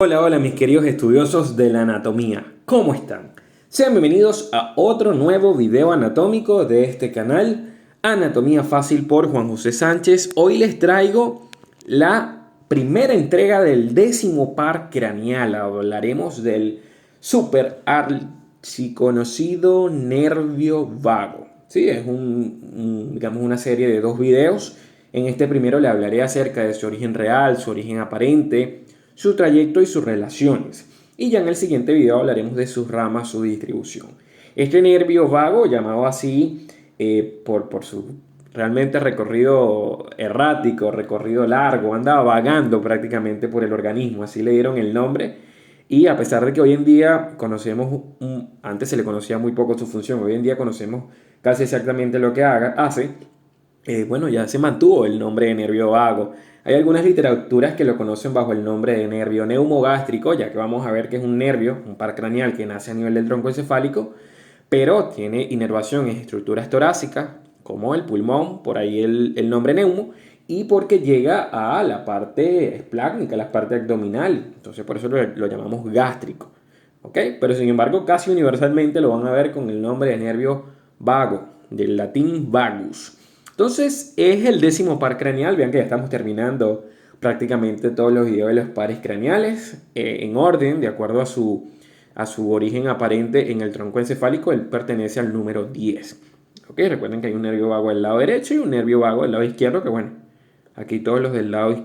Hola, hola mis queridos estudiosos de la anatomía, ¿cómo están? Sean bienvenidos a otro nuevo video anatómico de este canal, Anatomía Fácil por Juan José Sánchez. Hoy les traigo la primera entrega del 10º par craneal. Hablaremos del super archiconocido nervio vago. Sí, es digamos una serie de 2 videos. En este primero le hablaré acerca de su origen real, su origen aparente, su trayecto y sus relaciones. Y ya en el siguiente video hablaremos de sus ramas, su distribución. Este nervio vago, llamado así por su realmente recorrido errático, recorrido largo, andaba vagando prácticamente por el organismo, así le dieron el nombre. Y a pesar de que hoy en día conocemos, antes se le conocía muy poco su función, hoy en día conocemos casi exactamente lo que hace, bueno, ya se mantuvo el nombre de nervio vago. Hay algunas literaturas que lo conocen bajo el nombre de nervio neumogástrico, ya que vamos a ver que es un nervio, un par craneal que nace a nivel del tronco encefálico, pero tiene inervación en estructuras torácicas, como el pulmón, por ahí el nombre neumo, y porque llega a la parte esplácnica, la parte abdominal. Entonces por eso lo llamamos gástrico. ¿Ok? Pero sin embargo, casi universalmente lo van a ver con el nombre de nervio vago, del latín vagus. Entonces es el 10º par craneal. Vean que ya estamos terminando prácticamente todos los videos de los pares craneales en orden, de acuerdo a su origen aparente en el tronco encefálico. Él pertenece al número 10. ¿Ok? Recuerden que hay un nervio vago del lado derecho y un nervio vago del lado izquierdo, que bueno, aquí todos los del lado,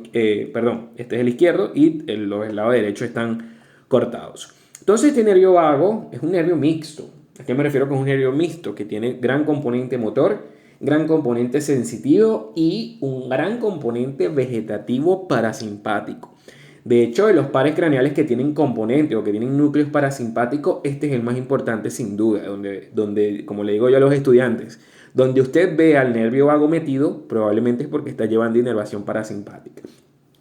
perdón, este es el izquierdo y los del lado derecho están cortados. Entonces este nervio vago es un nervio mixto. ¿A qué me refiero con un nervio mixto? Que tiene gran componente motor, gran componente sensitivo y un gran componente vegetativo parasimpático. De hecho, de los pares craneales que tienen componente o que tienen núcleos parasimpáticos, este es el más importante sin duda, donde como le digo yo a los estudiantes, donde usted ve al nervio vago metido, probablemente es porque está llevando inervación parasimpática.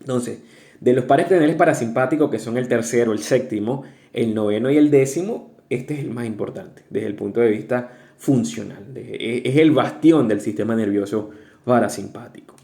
Entonces, de los pares craneales parasimpáticos, que son el tercero, el séptimo, el noveno y el 10º, este es el más importante desde el punto de vista funcional. Es el bastión del sistema nervioso parasimpático.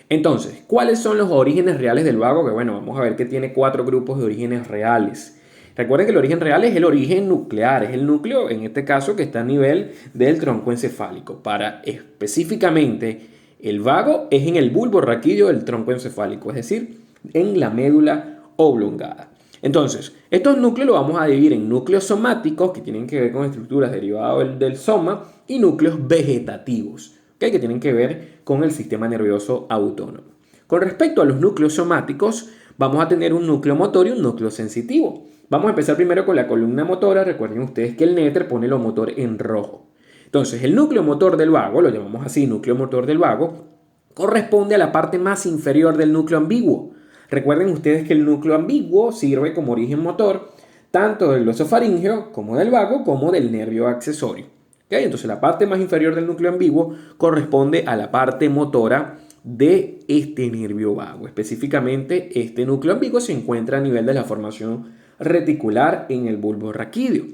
Entonces, ¿cuáles son los orígenes reales del vago? Que bueno, vamos a ver que tiene 4 grupos de orígenes reales. Recuerden que el origen real es el origen nuclear, es el núcleo, en este caso, que está a nivel del tronco encefálico. Para específicamente, el vago es en el bulbo raquídeo del tronco encefálico, es decir, en la médula oblongada. Entonces, estos núcleos los vamos a dividir en núcleos somáticos, que tienen que ver con estructuras derivadas del soma, y núcleos vegetativos, ¿okay? Que tienen que ver con el sistema nervioso autónomo. Con respecto a los núcleos somáticos, vamos a tener un núcleo motor y un núcleo sensitivo. Vamos a empezar primero con la columna motora. Recuerden ustedes que el néter pone lo motor en rojo. Entonces, el núcleo motor del vago, lo llamamos así, núcleo motor del vago, corresponde a la parte más inferior del núcleo ambiguo. Recuerden ustedes que el núcleo ambiguo sirve como origen motor tanto del glosofaringeo como del vago como del nervio accesorio. ¿Okay? Entonces la parte más inferior del núcleo ambiguo corresponde a la parte motora de este nervio vago. Específicamente, este núcleo ambiguo se encuentra a nivel de la formación reticular en el bulbo raquídeo.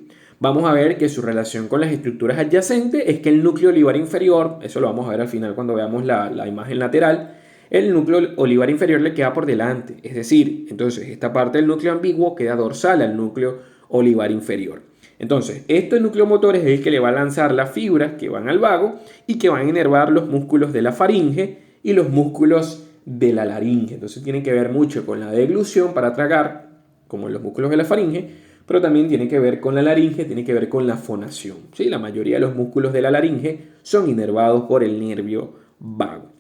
Vamos a ver que su relación con las estructuras adyacentes es que el núcleo olivar inferior, eso lo vamos a ver al final cuando veamos la imagen lateral, el núcleo olivar inferior le queda por delante. Es decir, entonces esta parte del núcleo ambiguo queda dorsal al núcleo olivar inferior. Entonces, este núcleo motor es el que le va a lanzar las fibras que van al vago y que van a inervar los músculos de la faringe y los músculos de la laringe. Entonces tiene que ver mucho con la deglución para tragar, como en los músculos de la faringe, pero también tiene que ver con la laringe, tiene que ver con la fonación. ¿Sí? La mayoría de los músculos de la laringe son inervados por el nervio vago.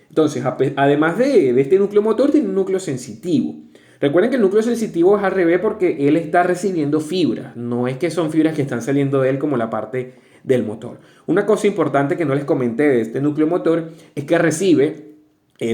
Entonces, además de este núcleo motor, tiene un núcleo sensitivo. Recuerden que el núcleo sensitivo es al revés porque él está recibiendo fibras. No es que son fibras que están saliendo de él como la parte del motor. Una cosa importante que no les comenté de este núcleo motor es que recibe,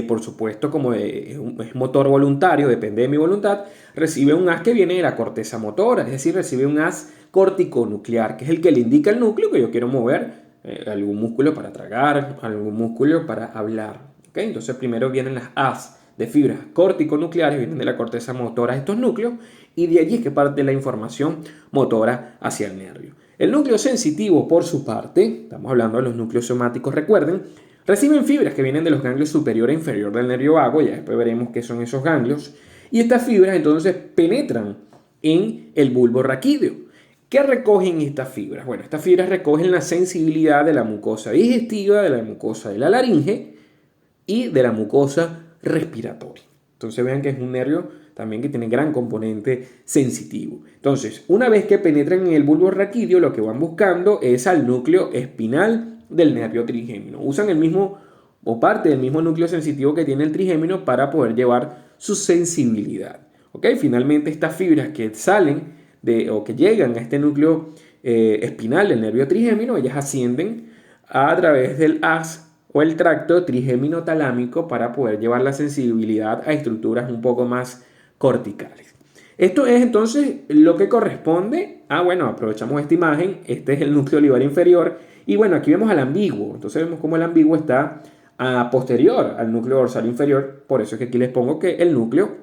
por supuesto, como es motor voluntario, depende de mi voluntad, recibe un haz que viene de la corteza motora, es decir, recibe un haz corticonuclear, que es el que le indica al núcleo que yo quiero mover algún músculo para tragar, algún músculo para hablar. ¿Okay? Entonces primero vienen las haz de fibras corticonucleares, vienen de la corteza motora a estos núcleos y de allí es que parte la información motora hacia el nervio. El núcleo sensitivo, por su parte, estamos hablando de los núcleos somáticos, recuerden, reciben fibras que vienen de los ganglios superior e inferior del nervio vago, ya después veremos qué son esos ganglios, y estas fibras entonces penetran en el bulbo raquídeo. ¿Qué recogen estas fibras? Bueno, estas fibras recogen la sensibilidad de la mucosa digestiva, de la mucosa de la laringe y de la mucosa respiratoria. Entonces vean que es un nervio también que tiene gran componente sensitivo. Entonces, una vez que penetran en el bulbo raquídeo, lo que van buscando es al núcleo espinal del nervio trigémino. Usan el mismo o parte del mismo núcleo sensitivo que tiene el trigémino para poder llevar su sensibilidad. ¿Ok? Finalmente, estas fibras que salen o que llegan a este núcleo espinal del nervio trigémino, ellas ascienden a través del haz o el tracto trigémino talámico para poder llevar la sensibilidad a estructuras un poco más corticales. Esto es entonces lo que corresponde a, bueno, aprovechamos esta imagen, este es el núcleo olivar inferior y bueno, aquí vemos al ambiguo, entonces vemos cómo el ambiguo está posterior al núcleo dorsal inferior, por eso es que aquí les pongo que el núcleo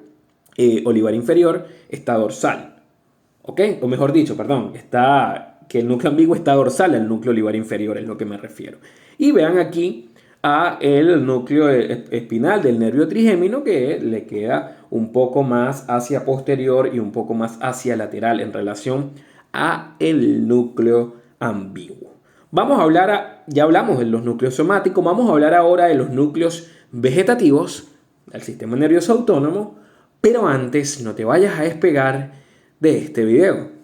olivar inferior está dorsal. ¿Ok? O mejor dicho, perdón, que el núcleo ambiguo está dorsal al núcleo olivar inferior, es lo que me refiero. Y vean aquí a el núcleo espinal del nervio trigémino que le queda un poco más hacia posterior y un poco más hacia lateral en relación a el núcleo ambiguo. Vamos a hablar, ya hablamos de los núcleos somáticos, vamos a hablar ahora de los núcleos vegetativos del sistema nervioso autónomo, pero antes no te vayas a despegar de este video.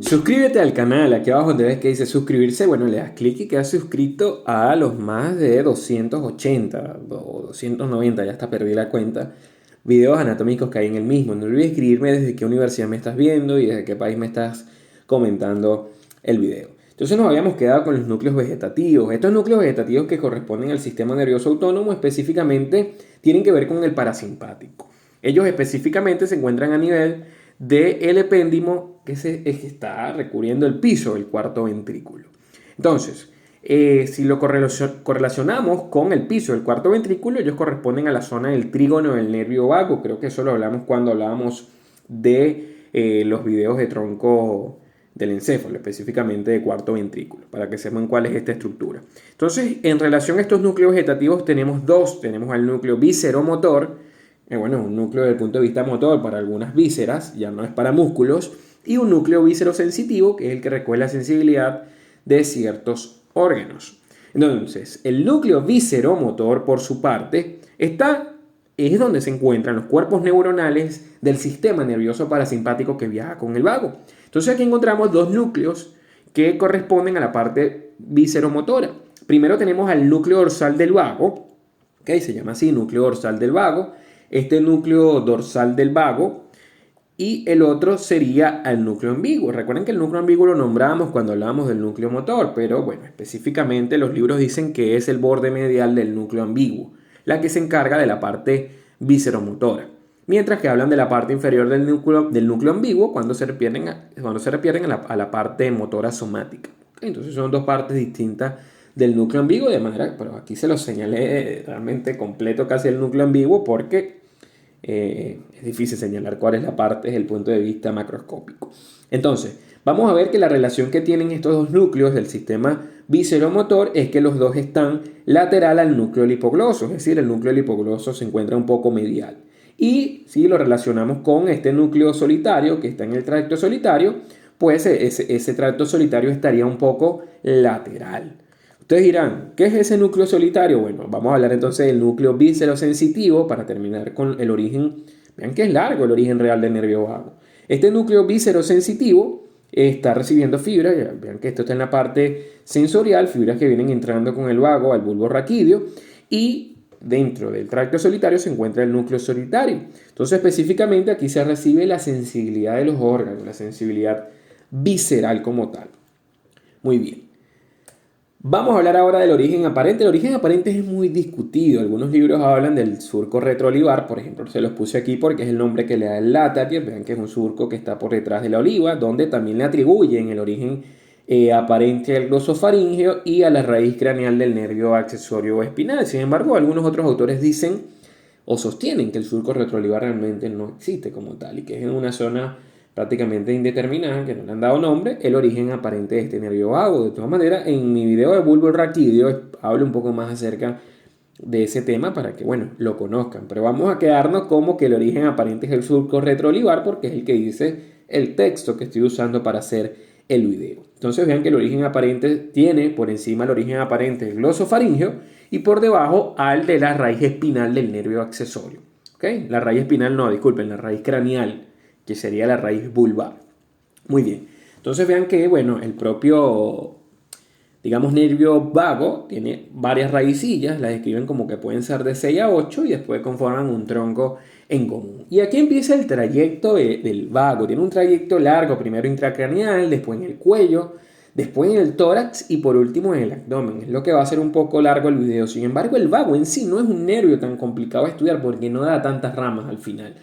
Suscríbete al canal, aquí abajo donde ves que dice suscribirse, bueno, le das clic y quedas suscrito a los más de 280 o 290, ya hasta perdí la cuenta, videos anatómicos que hay en el mismo. No olvides escribirme desde qué universidad me estás viendo y desde qué país me estás comentando el video. Entonces nos habíamos quedado con los núcleos vegetativos. Estos núcleos vegetativos que corresponden al sistema nervioso autónomo específicamente tienen que ver con el parasimpático. Ellos específicamente se encuentran a nivel del epéndimo que está recubriendo el piso del cuarto ventrículo. Entonces, si lo correlacionamos con el piso del cuarto ventrículo, ellos corresponden a la zona del trígono del nervio vago. Creo que eso lo hablamos cuando hablábamos de los videos de tronco del encéfalo, específicamente de cuarto ventrículo, para que sepan cuál es esta estructura. Entonces, en relación a estos núcleos vegetativos tenemos dos. Tenemos al núcleo visceromotor, bueno, un núcleo desde el punto de vista motor para algunas vísceras, ya no es para músculos, y un núcleo viscerosensitivo, que es el que recoge la sensibilidad de ciertos órganos. Entonces, el núcleo visceromotor, por su parte, es donde se encuentran los cuerpos neuronales del sistema nervioso parasimpático que viaja con el vago. Entonces aquí encontramos dos núcleos que corresponden a la parte visceromotora. Primero tenemos al núcleo dorsal del vago, ¿okay? Se llama así, núcleo dorsal del vago. Este núcleo dorsal del vago y el otro sería el núcleo ambiguo. Recuerden que el núcleo ambiguo lo nombramos cuando hablábamos del núcleo motor, pero bueno, específicamente los libros dicen que es el borde medial del núcleo ambiguo, la que se encarga de la parte visceromotora. Mientras que hablan de la parte inferior del núcleo ambiguo cuando se refieren a la parte motora somática. Entonces son dos partes distintas del núcleo ambiguo, de manera, pero aquí se lo señalé realmente completo casi el núcleo ambiguo porque es difícil señalar cuál es la parte desde el punto de vista macroscópico. Entonces, vamos a ver que la relación que tienen estos dos núcleos del sistema visceromotor es que los dos están lateral al núcleo del hipogloso, es decir, el núcleo del hipogloso se encuentra un poco medial. Y si lo relacionamos con este núcleo solitario que está en el tracto solitario, pues ese tracto solitario estaría un poco lateral. Ustedes dirán, ¿qué es ese núcleo solitario? Bueno, vamos a hablar entonces del núcleo viscerosensitivo para terminar con el origen. Vean que es largo el origen real del nervio vago. Este núcleo viscerosensitivo está recibiendo fibras, vean que esto está en la parte sensorial, fibras que vienen entrando con el vago al bulbo raquídeo y dentro del tracto solitario se encuentra el núcleo solitario. Entonces específicamente aquí se recibe la sensibilidad de los órganos, la sensibilidad visceral como tal. Muy bien. Vamos a hablar ahora del origen aparente. El origen aparente es muy discutido. Algunos libros hablan del surco retroolivar, por ejemplo, se los puse aquí porque es el nombre que le da el Latavier. Vean que es un surco que está por detrás de la oliva, donde también le atribuyen el origen aparente al glosofaríngeo y a la raíz craneal del nervio accesorio espinal. Sin embargo, algunos otros autores dicen o sostienen que el surco retroolivar realmente no existe como tal y que es en una zona prácticamente indeterminada, que no le han dado nombre, el origen aparente de este nervio vago. De todas maneras, en mi video de bulbo raquídeo hablo un poco más acerca de ese tema para que, bueno, lo conozcan. Pero vamos a quedarnos como que el origen aparente es el surco retroolivar porque es el que dice el texto que estoy usando para hacer el video. Entonces vean que el origen aparente tiene por encima el origen aparente el glosofaringeo y por debajo al de la raíz espinal del nervio accesorio. ¿Okay? La raíz espinal no, disculpen, la raíz craneal, que sería la raíz vulvar. Muy bien. Entonces vean que, bueno, el propio, digamos, nervio vago tiene varias raicillas, las describen como que pueden ser de 6 a 8 y después conforman un tronco en común. Y aquí empieza el trayecto del vago. Tiene un trayecto largo, primero intracraneal, después en el cuello, después en el tórax y por último en el abdomen. Es lo que va a ser un poco largo el video. Sin embargo, el vago en sí no es un nervio tan complicado de estudiar porque no da tantas ramas al final.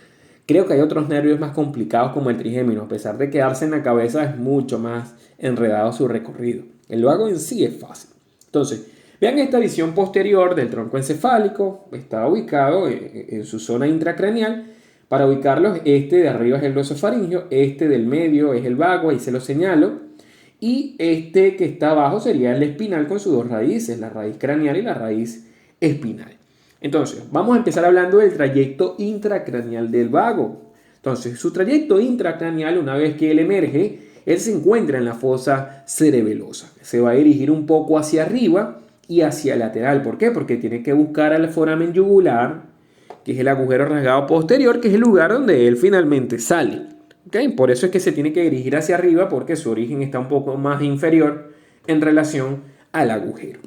Creo que hay otros nervios más complicados como el trigémino. A pesar de quedarse en la cabeza, es mucho más enredado su recorrido. El vago en sí es fácil. Entonces, vean esta visión posterior del tronco encefálico. Está ubicado en su zona intracraneal. Para ubicarlos, este de arriba es el glosofaringeo, este del medio es el vago, ahí se lo señalo. Y este que está abajo sería el espinal con sus dos raíces, la raíz craneal y la raíz espinal. Entonces, vamos a empezar hablando del trayecto intracraneal del vago. Entonces, su trayecto intracraneal, una vez que él emerge, él se encuentra en la fosa cerebelosa. Se va a dirigir un poco hacia arriba y hacia lateral. ¿Por qué? Porque tiene que buscar al foramen yugular, que es el agujero rasgado posterior, que es el lugar donde él finalmente sale. ¿Okay? Por eso es que se tiene que dirigir hacia arriba, porque su origen está un poco más inferior en relación al agujero.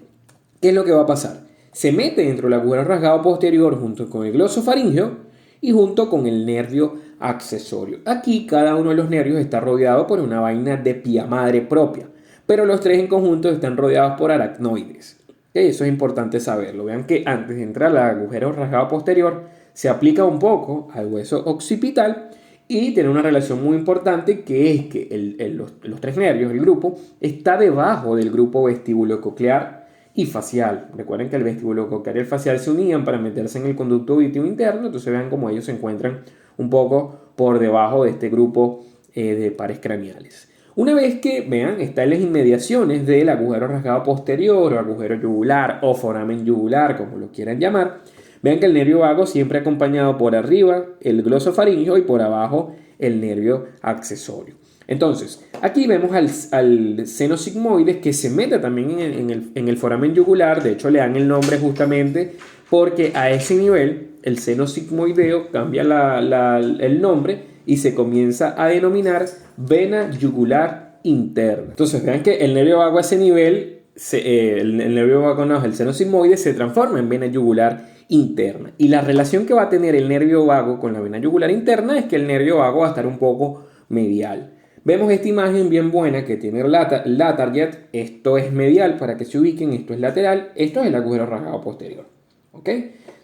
¿Qué es lo que va a pasar? Se mete dentro del agujero rasgado posterior junto con el glosofaringeo y junto con el nervio accesorio. Aquí cada uno de los nervios está rodeado por una vaina de pía madre propia, pero los tres en conjunto están rodeados por aracnoides. ¿Okay? Eso es importante saberlo. Vean que antes de entrar al agujero rasgado posterior se aplica un poco al hueso occipital y tiene una relación muy importante que es que los tres nervios, el grupo, está debajo del grupo vestíbulo-coclear y facial. Recuerden que el vestíbulo-coclear y el facial se unían para meterse en el conducto auditivo interno, entonces vean cómo ellos se encuentran un poco por debajo de este grupo de pares craneales. Una vez que, vean, está en las inmediaciones del agujero rasgado posterior o agujero yugular o foramen yugular, como lo quieran llamar, vean que el nervio vago siempre acompañado por arriba el glosofaringeo y por abajo el nervio accesorio. Entonces, aquí vemos al seno sigmoides que se mete también en el foramen yugular. De hecho, le dan el nombre justamente porque a ese nivel el seno sigmoideo cambia el nombre y se comienza a denominar vena yugular interna. Entonces, vean que el nervio vago a ese nivel, el nervio vago no, el seno sigmoide se transforma en vena yugular interna. Y la relación que va a tener el nervio vago con la vena yugular interna es que el nervio vago va a estar un poco medial. Vemos esta imagen bien buena que tiene la target. Esto es medial para que se ubiquen, esto es lateral, esto es el agujero rasgado posterior. ¿Ok?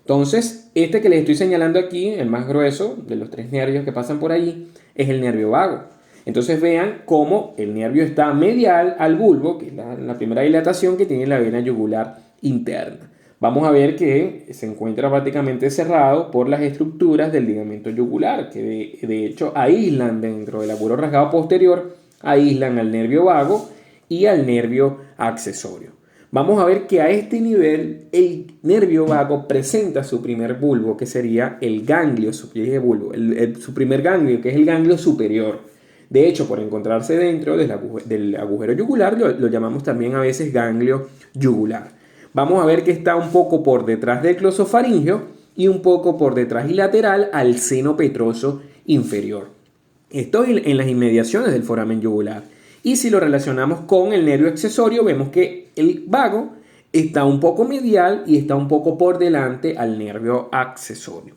Entonces, este que les estoy señalando aquí, el más grueso de los tres nervios que pasan por allí, es el nervio vago. Entonces vean cómo el nervio está medial al bulbo, que es la primera dilatación que tiene la vena yugular interna. Vamos a ver que se encuentra prácticamente cerrado por las estructuras del ligamento yugular, que de hecho aíslan dentro del agujero rasgado posterior, aíslan al nervio vago y al nervio accesorio. Vamos a ver que a este nivel el nervio vago presenta su primer bulbo, que sería el ganglio, su primer ganglio, que es el ganglio superior. De hecho, por encontrarse dentro del agujero yugular, lo llamamos también a veces ganglio yugular. Vamos a ver que está un poco por detrás del glosofaringeo y un poco por detrás y lateral al seno petroso inferior. Esto en las inmediaciones del foramen yugular. Y si lo relacionamos con el nervio accesorio, vemos que el vago está un poco medial y está un poco por delante al nervio accesorio.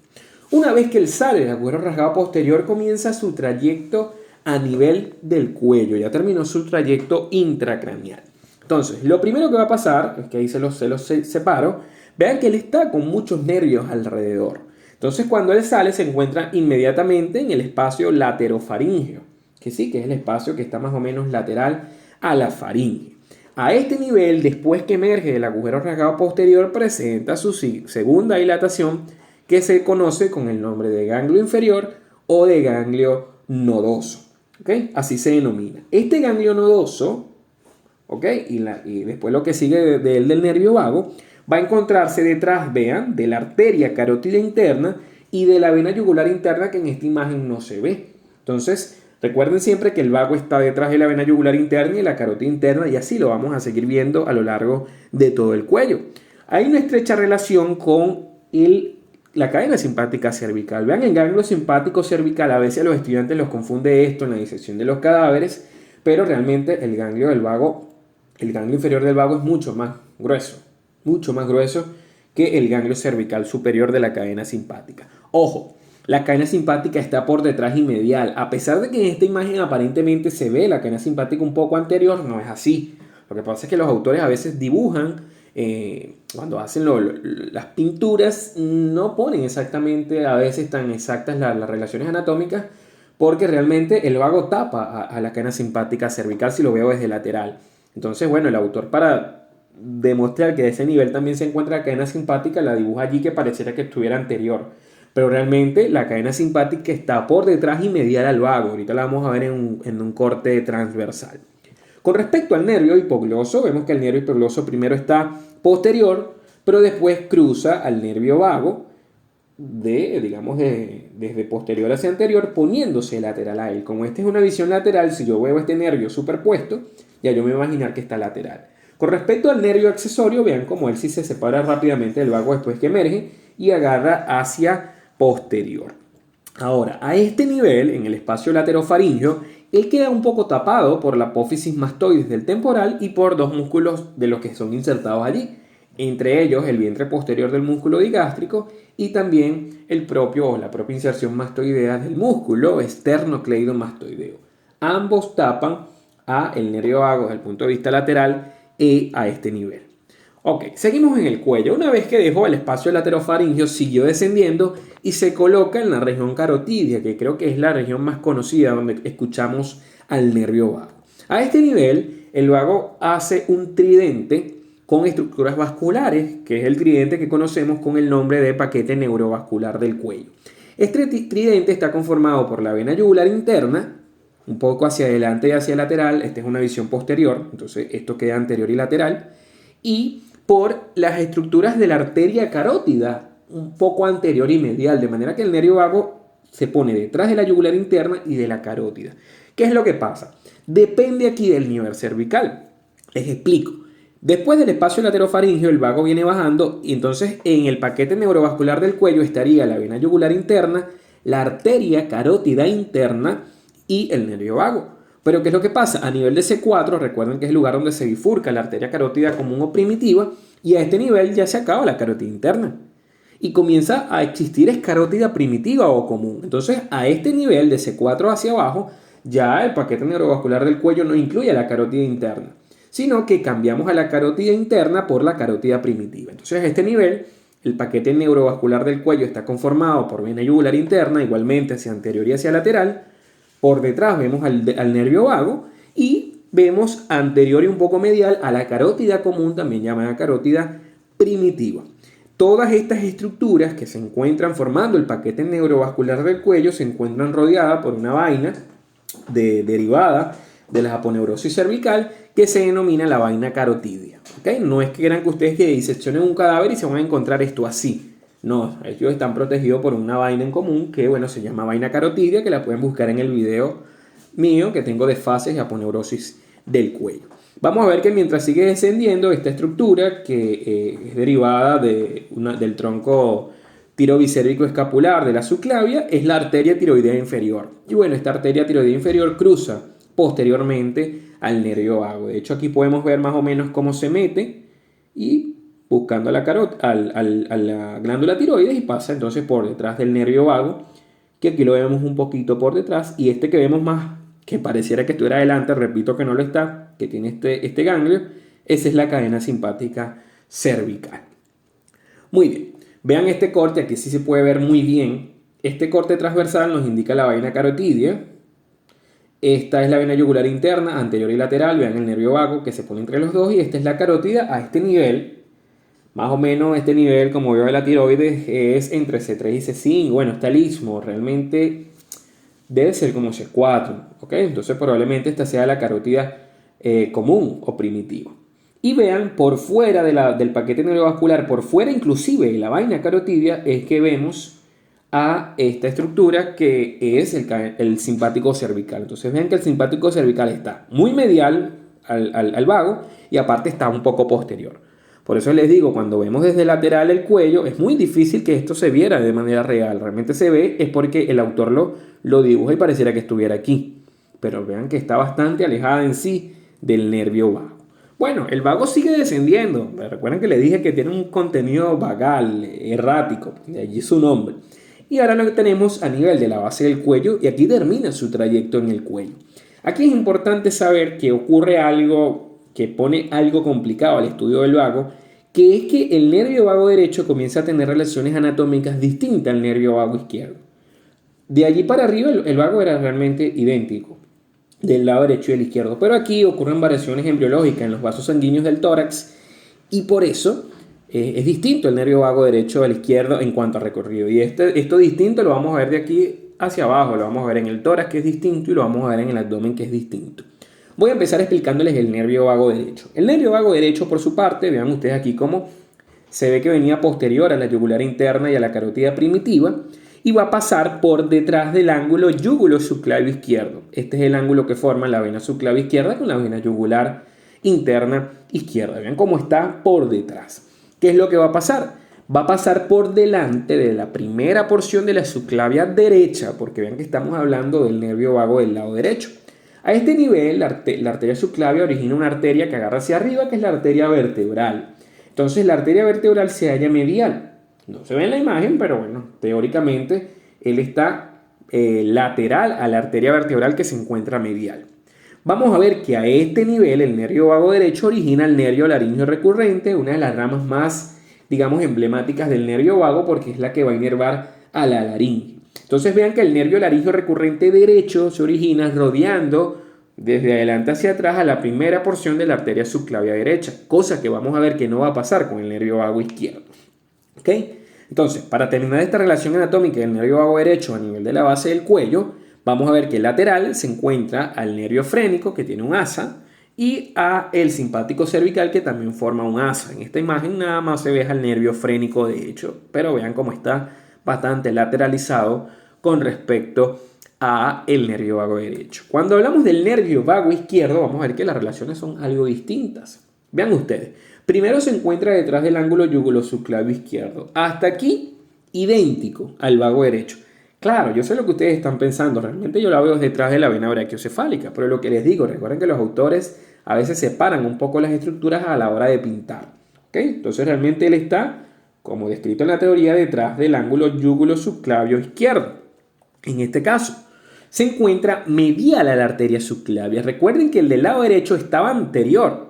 Una vez que él sale del agujero rasgado posterior, comienza su trayecto a nivel del cuello. Ya terminó su trayecto intracraneal. Entonces, lo primero que va a pasar, es que ahí se los separo, vean que él está con muchos nervios alrededor. Entonces, cuando él sale, se encuentra inmediatamente en el espacio laterofaríngeo, que sí, que es el espacio que está más o menos lateral a la faringe. A este nivel, después que emerge del agujero rasgado posterior, presenta su segunda dilatación, que se conoce con el nombre de ganglio inferior o de ganglio nodoso. ¿Ok? Así se denomina. Este ganglio nodoso, ¿ok? Y después lo que sigue de él del nervio vago, va a encontrarse detrás, vean, de la arteria carótida interna y de la vena yugular interna, que en esta imagen no se ve. Entonces, recuerden siempre que el vago está detrás de la vena yugular interna y de la carótida interna, y así lo vamos a seguir viendo a lo largo de todo el cuello. Hay una estrecha relación con la cadena simpática cervical. Vean, el ganglio simpático cervical, a veces a los estudiantes los confunde esto en la disección de los cadáveres, pero realmente el ganglio del vago, el ganglio inferior del vago es mucho más grueso que el ganglio cervical superior de la cadena simpática. Ojo, la cadena simpática está por detrás y medial. A pesar de que en esta imagen aparentemente se ve la cadena simpática un poco anterior, no es así. Lo que pasa es que los autores a veces dibujan, cuando hacen las pinturas, no ponen exactamente a veces tan exactas las relaciones anatómicas, porque realmente el vago tapa a la cadena simpática cervical si lo veo desde lateral. Entonces, bueno, el autor, para demostrar que de ese nivel también se encuentra la cadena simpática, la dibuja allí que pareciera que estuviera anterior. Pero realmente la cadena simpática está por detrás y medial al vago. Ahorita la vamos a ver en un corte transversal. Con respecto al nervio hipogloso, vemos que el nervio hipogloso primero está posterior, pero después cruza al nervio vago desde posterior hacia anterior, poniéndose lateral a él. Como esta es una visión lateral, si yo veo este nervio superpuesto, ya yo me voy a imaginar que está lateral. Con respecto al nervio accesorio, vean cómo él sí se separa rápidamente del vago después que emerge y agarra hacia posterior. Ahora, a este nivel, en el espacio laterofaríngeo, él queda un poco tapado por la apófisis mastoides del temporal y por dos músculos de los que son insertados allí, entre ellos el vientre posterior del músculo digástrico y también la propia inserción mastoidea del músculo esternocleidomastoideo. Ambos tapan a el nervio vago desde el punto de vista lateral y a este nivel. Ok, seguimos en el cuello. Una vez que dejó el espacio laterofaríngeo, siguió descendiendo y se coloca en la región carotidia, que creo que es la región más conocida donde escuchamos al nervio vago. A este nivel, el vago hace un tridente con estructuras vasculares, que es el tridente que conocemos con el nombre de paquete neurovascular del cuello. Este tridente está conformado por la vena yugular interna, un poco hacia adelante y hacia lateral. Esta es una visión posterior, entonces esto queda anterior y lateral, y por las estructuras de la arteria carótida, un poco anterior y medial, de manera que el nervio vago se pone detrás de la yugular interna y de la carótida. ¿Qué es lo que pasa? Depende aquí del nivel cervical. Les explico. Después del espacio laterofaríngeo, el vago viene bajando y entonces en el paquete neurovascular del cuello estaría la vena yugular interna, la arteria carótida interna y el nervio vago. Pero ¿qué es lo que pasa? A nivel de C4, recuerden que es el lugar donde se bifurca la arteria carótida común o primitiva, y a este nivel ya se acaba la carótida interna y comienza a existir escarótida primitiva o común. Entonces, a este nivel de C4 hacia abajo, ya el paquete neurovascular del cuello no incluye a la carótida interna, sino que cambiamos a la carótida interna por la carótida primitiva. Entonces, a este nivel, el paquete neurovascular del cuello está conformado por vena yugular interna, igualmente hacia anterior y hacia lateral. Por detrás vemos al nervio vago y vemos anterior y un poco medial a la carótida común, también llamada carótida primitiva. Todas estas estructuras que se encuentran formando el paquete neurovascular del cuello se encuentran rodeadas por una vaina derivada de la aponeurosis cervical que se denomina la vaina carotidia. ¿Okay? No es que quieran que ustedes diseccionen un cadáver y se van a encontrar esto así. No, ellos están protegidos por una vaina en común que, bueno, se llama vaina carotidia, que la pueden buscar en el video mío que tengo de fases y aponeurosis del cuello. Vamos a ver que mientras sigue descendiendo esta estructura, que es derivada del tronco tirobicérvico escapular de la subclavia, es la arteria tiroidea inferior. Y bueno, esta arteria tiroidea inferior cruza posteriormente al nervio vago. De hecho, aquí podemos ver más o menos cómo se mete y buscando a la glándula tiroides y pasa entonces por detrás del nervio vago, que aquí lo vemos un poquito por detrás, y este que vemos más, que pareciera que estuviera adelante, repito que no lo está, que tiene este ganglio, esa es la cadena simpática cervical. Muy bien, vean este corte, aquí sí se puede ver muy bien. Este corte transversal nos indica la vaina carotidia. Esta es la vena yugular interna, anterior y lateral, vean el nervio vago que se pone entre los dos, y esta es la carótida a este nivel. Más o menos este nivel, como veo de la tiroides, es entre C3 y C5. Bueno, está el istmo. Realmente debe ser como C4, ¿ok? Entonces probablemente esta sea la carótida común o primitiva. Y vean, por fuera del paquete neurovascular, por fuera inclusive de la vaina carotidia, es que vemos a esta estructura que es el simpático cervical. Entonces vean que el simpático cervical está muy medial al vago y aparte está un poco posterior. Por eso les digo, cuando vemos desde lateral el cuello, es muy difícil que esto se viera de manera real. Realmente se ve es porque el autor lo dibuja y pareciera que estuviera aquí. Pero vean que está bastante alejada en sí del nervio vago. Bueno, el vago sigue descendiendo. Recuerden que le dije que tiene un contenido vagal, errático, de allí su nombre. Y ahora lo tenemos a nivel de la base del cuello y aquí termina su trayecto en el cuello. Aquí es importante saber que ocurre algo que pone algo complicado al estudio del vago, que es que el nervio vago derecho comienza a tener relaciones anatómicas distintas al nervio vago izquierdo. De allí para arriba el vago era realmente idéntico del lado derecho y del izquierdo, pero aquí ocurren variaciones embriológicas en los vasos sanguíneos del tórax y por eso es distinto el nervio vago derecho al izquierdo en cuanto a recorrido. Y esto distinto lo vamos a ver de aquí hacia abajo, lo vamos a ver en el tórax que es distinto y lo vamos a ver en el abdomen que es distinto. Voy a empezar explicándoles el nervio vago derecho. El nervio vago derecho, por su parte, vean ustedes aquí cómo se ve que venía posterior a la yugular interna y a la carótida primitiva y va a pasar por detrás del ángulo yúgulo subclavio izquierdo. Este es el ángulo que forma la vena subclavia izquierda con la vena yugular interna izquierda. Vean cómo está por detrás. ¿Qué es lo que va a pasar? Va a pasar por delante de la primera porción de la subclavia derecha, porque vean que estamos hablando del nervio vago del lado derecho. A este nivel, la arteria subclavia origina una arteria que agarra hacia arriba, que es la arteria vertebral. Entonces, la arteria vertebral se halla medial. No se ve en la imagen, pero bueno, teóricamente él está lateral a la arteria vertebral que se encuentra medial. Vamos a ver que a este nivel el nervio vago derecho origina el nervio laringio recurrente, una de las ramas más, digamos, emblemáticas del nervio vago porque es la que va a inervar a la laringe. Entonces vean que el nervio laringio recurrente derecho se origina rodeando desde adelante hacia atrás a la primera porción de la arteria subclavia derecha, cosa que vamos a ver que no va a pasar con el nervio vago izquierdo. ¿Ok? Entonces, para terminar esta relación anatómica del nervio vago derecho a nivel de la base del cuello, vamos a ver que el lateral se encuentra al nervio frénico, que tiene un asa, y a el simpático cervical, que también forma un asa. En esta imagen nada más se ve al nervio frénico de hecho, pero vean cómo está bastante lateralizado con respecto a el nervio vago derecho. Cuando hablamos del nervio vago izquierdo, vamos a ver que las relaciones son algo distintas. Vean ustedes. Primero se encuentra detrás del ángulo yúgulo subclavio izquierdo. Hasta aquí, idéntico al vago derecho. Claro, yo sé lo que ustedes están pensando. Realmente yo la veo detrás de la vena brachiocefálica. Pero lo que les digo, recuerden que los autores a veces separan un poco las estructuras a la hora de pintar. ¿Okay? Entonces realmente él está, como descrito en la teoría, detrás del ángulo yúgulo subclavio izquierdo. En este caso, se encuentra medial a la arteria subclavia. Recuerden que el del lado derecho estaba anterior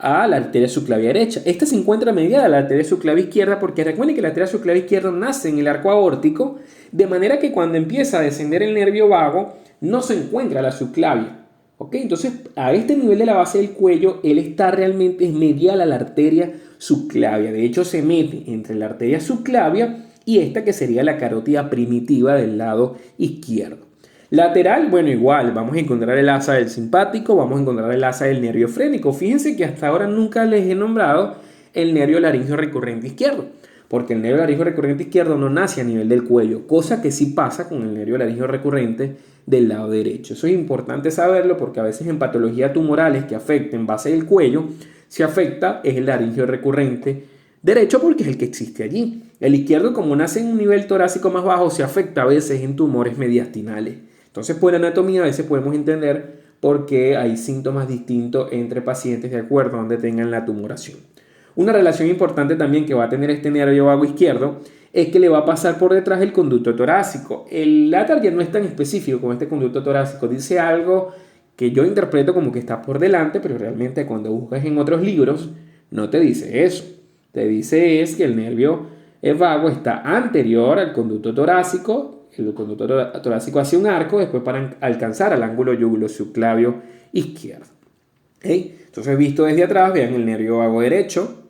a la arteria subclavia derecha. Esta se encuentra medial a la arteria subclavia izquierda porque recuerden que la arteria subclavia izquierda nace en el arco aórtico, de manera que cuando empieza a descender el nervio vago, no se encuentra la subclavia. ¿Ok? Entonces, a este nivel de la base del cuello, él está realmente medial a la arteria subclavia. De hecho, se mete entre la arteria subclavia y esta que sería la carótida primitiva del lado izquierdo. Lateral, bueno, igual, vamos a encontrar el asa del simpático, vamos a encontrar el asa del nervio frénico. Fíjense que hasta ahora nunca les he nombrado el nervio laringio recurrente izquierdo, porque el nervio laringio recurrente izquierdo no nace a nivel del cuello, cosa que sí pasa con el nervio laringio recurrente del lado derecho. Eso es importante saberlo porque a veces en patologías tumorales que afecten base del cuello, se afecta es el laringio recurrente derecho porque es el que existe allí. El izquierdo, como nace en un nivel torácico más bajo, se afecta a veces en tumores mediastinales. Entonces, por anatomía a veces podemos entender por qué hay síntomas distintos entre pacientes de acuerdo a donde tengan la tumoración. Una relación importante también que va a tener este nervio vago izquierdo es que le va a pasar por detrás el conducto torácico. El LATAR ya no es tan específico con este conducto torácico, dice algo que yo interpreto como que está por delante, pero realmente cuando buscas en otros libros no te dice eso. Te dice es que el nervio vago está anterior al conducto torácico. El conducto torácico hace un arco después para alcanzar al ángulo yúgulo subclavio izquierdo. ¿Okay? Entonces, visto desde atrás, vean el nervio vago derecho,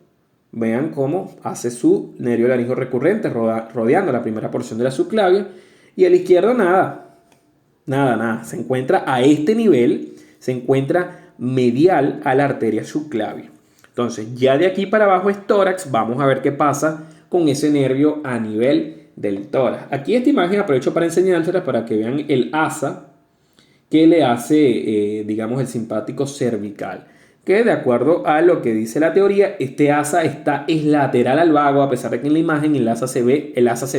vean cómo hace su nervio laringio recurrente rodeando la primera porción de la subclavia y el izquierdo nada Nada. Se encuentra a este nivel, se encuentra medial a la arteria subclavia. Entonces, ya de aquí para abajo es tórax. Vamos a ver qué pasa con ese nervio a nivel del tórax. Aquí esta imagen aprovecho para enseñárselas para que vean el asa que le hace, digamos, el simpático cervical. Que de acuerdo a lo que dice la teoría, este asa es lateral al vago, a pesar de que en la imagen el asa se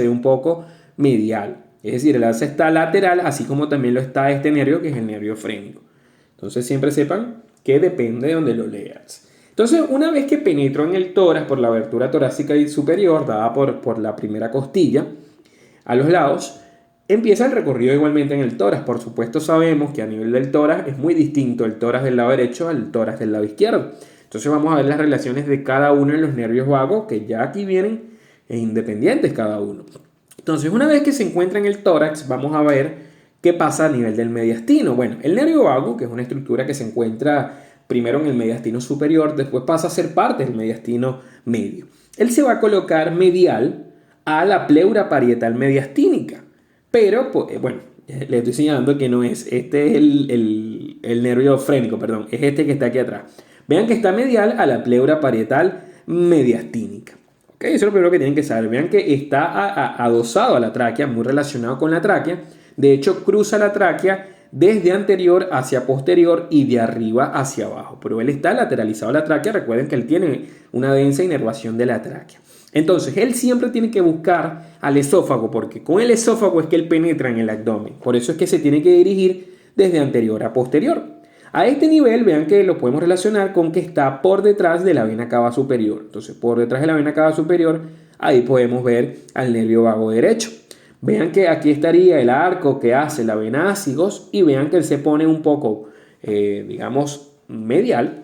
ve un poco medial. Es decir, el asa está lateral, así como también lo está este nervio, que es el nervio frénico. Entonces siempre sepan que depende de donde lo leas. Entonces, una vez que penetró en el tórax por la abertura torácica superior, dada por la primera costilla, a los lados, empieza el recorrido igualmente en el tórax. Por supuesto, sabemos que a nivel del tórax es muy distinto el tórax del lado derecho al tórax del lado izquierdo. Entonces vamos a ver las relaciones de cada uno en los nervios vagos, que ya aquí vienen independientes cada uno. Entonces, una vez que se encuentra en el tórax, vamos a ver qué pasa a nivel del mediastino. Bueno, el nervio vago, que es una estructura que se encuentra primero en el mediastino superior, después pasa a ser parte del mediastino medio. Él se va a colocar medial a la pleura parietal mediastínica. Pero, bueno, le estoy señalando que no es. Este es el nervio frénico, perdón. Es este que está aquí atrás. Vean que está medial a la pleura parietal mediastínica. ¿Ok? Eso es lo primero que tienen que saber. Vean que está adosado a la tráquea, muy relacionado con la tráquea. De hecho, cruza la tráquea desde anterior hacia posterior y de arriba hacia abajo. Pero él está lateralizado a la tráquea. Recuerden que él tiene una densa inervación de la tráquea. Entonces, él siempre tiene que buscar al esófago, porque con el esófago es que él penetra en el abdomen. Por eso es que se tiene que dirigir desde anterior a posterior. A este nivel, vean que lo podemos relacionar con que está por detrás de la vena cava superior. Entonces, por detrás de la vena cava superior, ahí podemos ver al nervio vago derecho. Vean que aquí estaría el arco que hace la vena ácigos y vean que él se pone un poco, digamos, medial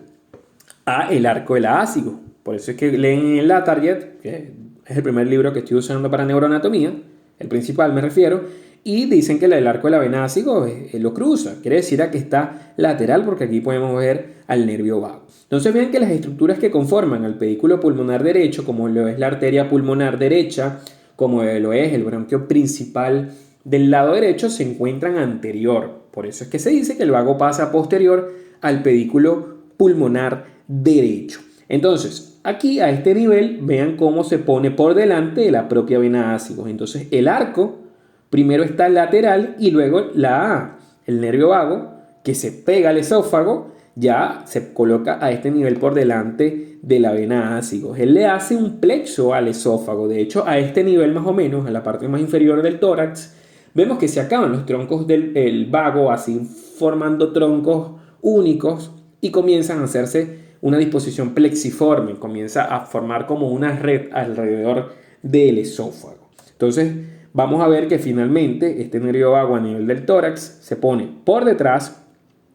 a el arco de la ácigo. Por eso es que leen en la Target, que es el primer libro que estoy usando para neuroanatomía, el principal me refiero, y dicen que el arco de la vena ácigo lo cruza. Quiere decir que está lateral porque aquí podemos ver al nervio vago. Entonces vean que las estructuras que conforman al pedículo pulmonar derecho, como lo es la arteria pulmonar derecha, como lo es el bronquio principal del lado derecho, se encuentran anterior. Por eso es que se dice que el vago pasa posterior al pedículo pulmonar derecho. Entonces, aquí a este nivel, vean cómo se pone por delante de la propia vena ácigos. Entonces, el arco primero está lateral y luego el nervio vago, que se pega al esófago, ya se coloca a este nivel por delante de la vena ácigos. Él le hace un plexo al esófago. De hecho, a este nivel más o menos, a la parte más inferior del tórax, vemos que se acaban los troncos del vago, así formando troncos únicos y comienzan a hacerse una disposición plexiforme, comienza a formar como una red alrededor del esófago. Entonces vamos a ver que finalmente este nervio vago a nivel del tórax se pone por detrás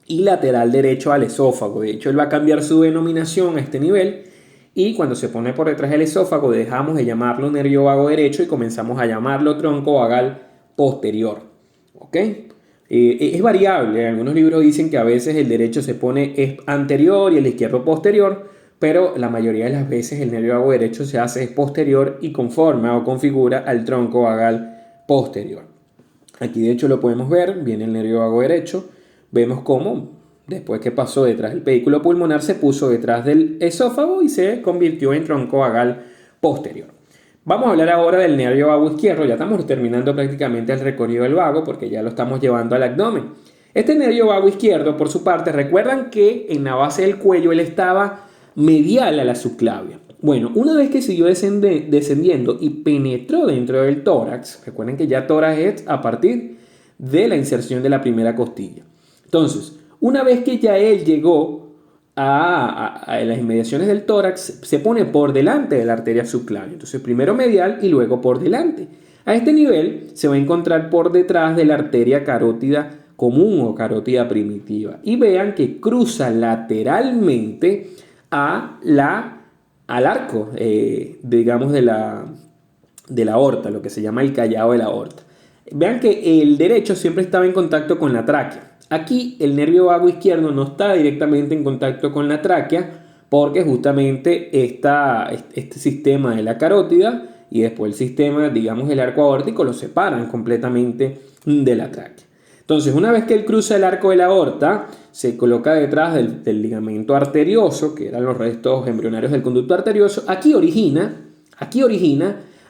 y lateral derecho al esófago. De hecho, él va a cambiar su denominación a este nivel y cuando se pone por detrás del esófago dejamos de llamarlo nervio vago derecho y comenzamos a llamarlo tronco vagal posterior. ¿Ok? Es variable. Algunos libros dicen que a veces el derecho se pone anterior y el izquierdo posterior, pero la mayoría de las veces el nervio vago derecho se hace posterior y conforma o configura al tronco vagal posterior. Aquí de hecho lo podemos ver, viene el nervio vago derecho, vemos cómo después que pasó detrás del pedículo pulmonar se puso detrás del esófago y se convirtió en tronco vagal posterior. Vamos a hablar ahora del nervio vago izquierdo. Ya estamos terminando prácticamente el recorrido del vago porque ya lo estamos llevando al abdomen. Este nervio vago izquierdo, por su parte, recuerdan que en la base del cuello él estaba medial a la subclavia. Bueno, una vez que siguió descendiendo y penetró dentro del tórax, recuerden que ya tórax es a partir de la inserción de la primera costilla. Entonces, una vez que ya él llegó a las inmediaciones del tórax, se pone por delante de la arteria subclavia. Entonces, primero medial y luego por delante. A este nivel se va a encontrar por detrás de la arteria carótida común o carótida primitiva. Y vean que cruza lateralmente al arco, digamos, de la aorta, lo que se llama el callado de la aorta. Vean que el derecho siempre estaba en contacto con la tráquea. Aquí el nervio vago izquierdo no está directamente en contacto con la tráquea porque justamente este sistema de la carótida y después el sistema, digamos, del arco aórtico lo separan completamente de la tráquea. Entonces, una vez que él cruza el arco de la aorta, se coloca detrás del ligamento arterioso, que eran los restos embrionarios del conducto arterioso. Aquí origina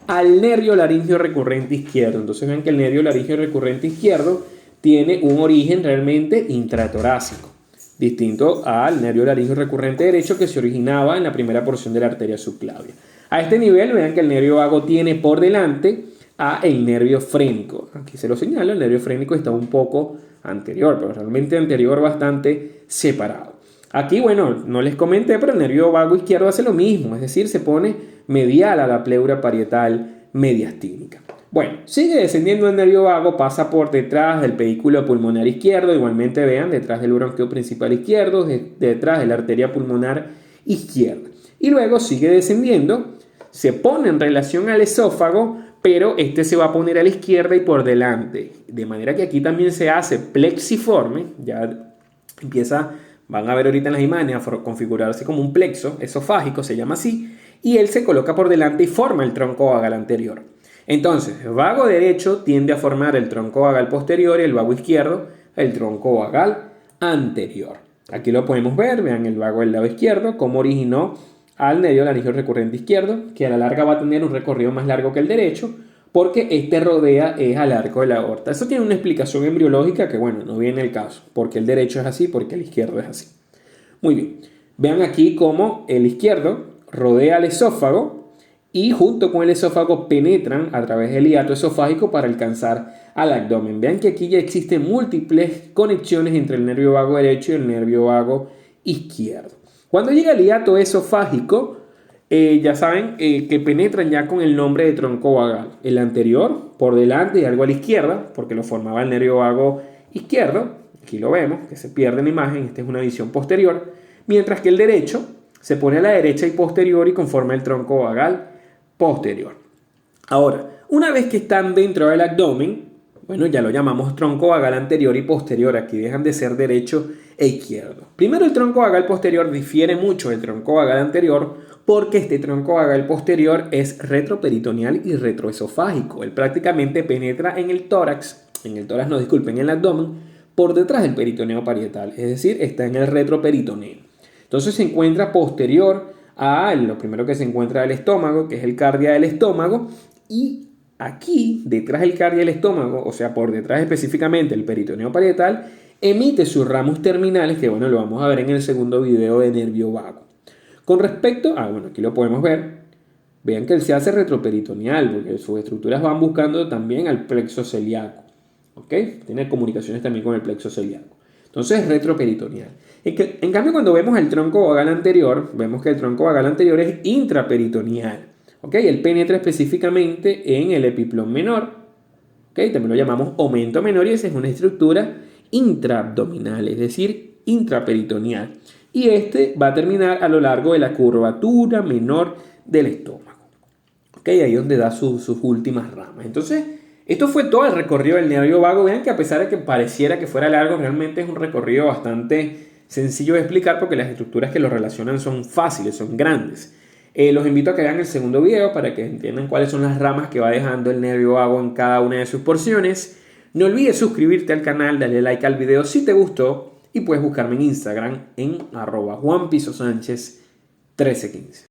al nervio laríngeo recurrente izquierdo. Entonces ven que el nervio laríngeo recurrente izquierdo tiene un origen realmente intratorácico, distinto al nervio laríngeo recurrente derecho que se originaba en la primera porción de la arteria subclavia. A este nivel, vean que el nervio vago tiene por delante a el nervio frénico. Aquí se lo señalo, el nervio frénico está un poco anterior, pero realmente anterior bastante separado. Aquí, bueno, no les comenté, pero el nervio vago izquierdo hace lo mismo, es decir, se pone medial a la pleura parietal mediastínica. Bueno, sigue descendiendo el nervio vago, pasa por detrás del pedículo pulmonar izquierdo, igualmente vean, detrás del bronquio principal izquierdo, detrás de la arteria pulmonar izquierda. Y luego sigue descendiendo, se pone en relación al esófago, pero este se va a poner a la izquierda y por delante. De manera que aquí también se hace plexiforme, ya empieza, van a ver ahorita en las imágenes, a configurarse como un plexo esofágico, se llama así, y él se coloca por delante y forma el tronco vagal anterior. Entonces, el vago derecho tiende a formar el tronco vagal posterior y el vago izquierdo el tronco vagal anterior. Aquí lo podemos ver, vean el vago del lado izquierdo, cómo originó al nervio laríngeo recurrente izquierdo, que a la larga va a tener un recorrido más largo que el derecho, porque este rodea es al arco de la aorta. Eso tiene una explicación embriológica que, bueno, no viene el caso, porque el derecho es así, porque el izquierdo es así. Muy bien, vean aquí cómo el izquierdo rodea al esófago y junto con el esófago penetran a través del hiato esofágico para alcanzar al abdomen. Vean que aquí ya existen múltiples conexiones entre el nervio vago derecho y el nervio vago izquierdo. Cuando llega el hiato esofágico, ya saben que penetran ya con el nombre de tronco vagal. El anterior, por delante y algo a la izquierda, porque lo formaba el nervio vago izquierdo. Aquí lo vemos, que se pierde en la imagen, esta es una visión posterior. Mientras que el derecho se pone a la derecha y posterior y conforma el tronco vagal posterior. Ahora, una vez que están dentro del abdomen, bueno, ya lo llamamos tronco vagal anterior y posterior. Aquí dejan de ser derecho e izquierdo. Primero, el tronco vagal posterior difiere mucho del tronco vagal anterior porque este tronco vagal posterior es retroperitoneal y retroesofágico. Él prácticamente penetra en el tórax, en el abdomen, por detrás del peritoneo parietal, es decir, está en el retroperitoneo. Entonces se encuentra posterior a lo primero que se encuentra el estómago, que es el cardia del estómago, y aquí, detrás del cardia del estómago, o sea, por detrás específicamente del peritoneo parietal, emite sus ramos terminales, que bueno, lo vamos a ver en el segundo video de nervio vago. Con respecto, bueno, aquí lo podemos ver, vean que él se hace retroperitoneal, porque sus estructuras van buscando también al plexo celíaco, ¿ok? Tiene comunicaciones también con el plexo celíaco. Entonces, retroperitoneal. En cambio, cuando vemos el tronco vagal anterior, vemos que el tronco vagal anterior es intraperitoneal. ¿Ok? Él penetra específicamente en el epiplón menor. ¿Ok? También lo llamamos aumento menor y esa es una estructura intraabdominal, es decir, intraperitoneal. Y este va a terminar a lo largo de la curvatura menor del estómago. ¿Ok? Ahí es donde da sus últimas ramas. Entonces, esto fue todo el recorrido del nervio vago. Vean que a pesar de que pareciera que fuera largo, realmente es un recorrido bastante sencillo de explicar porque las estructuras que lo relacionan son fáciles, son grandes. Los invito a que vean el segundo video para que entiendan cuáles son las ramas que va dejando el nervio vago en cada una de sus porciones. No olvides suscribirte al canal, darle like al video si te gustó y puedes buscarme en Instagram en @JuanPisoSánchez1315.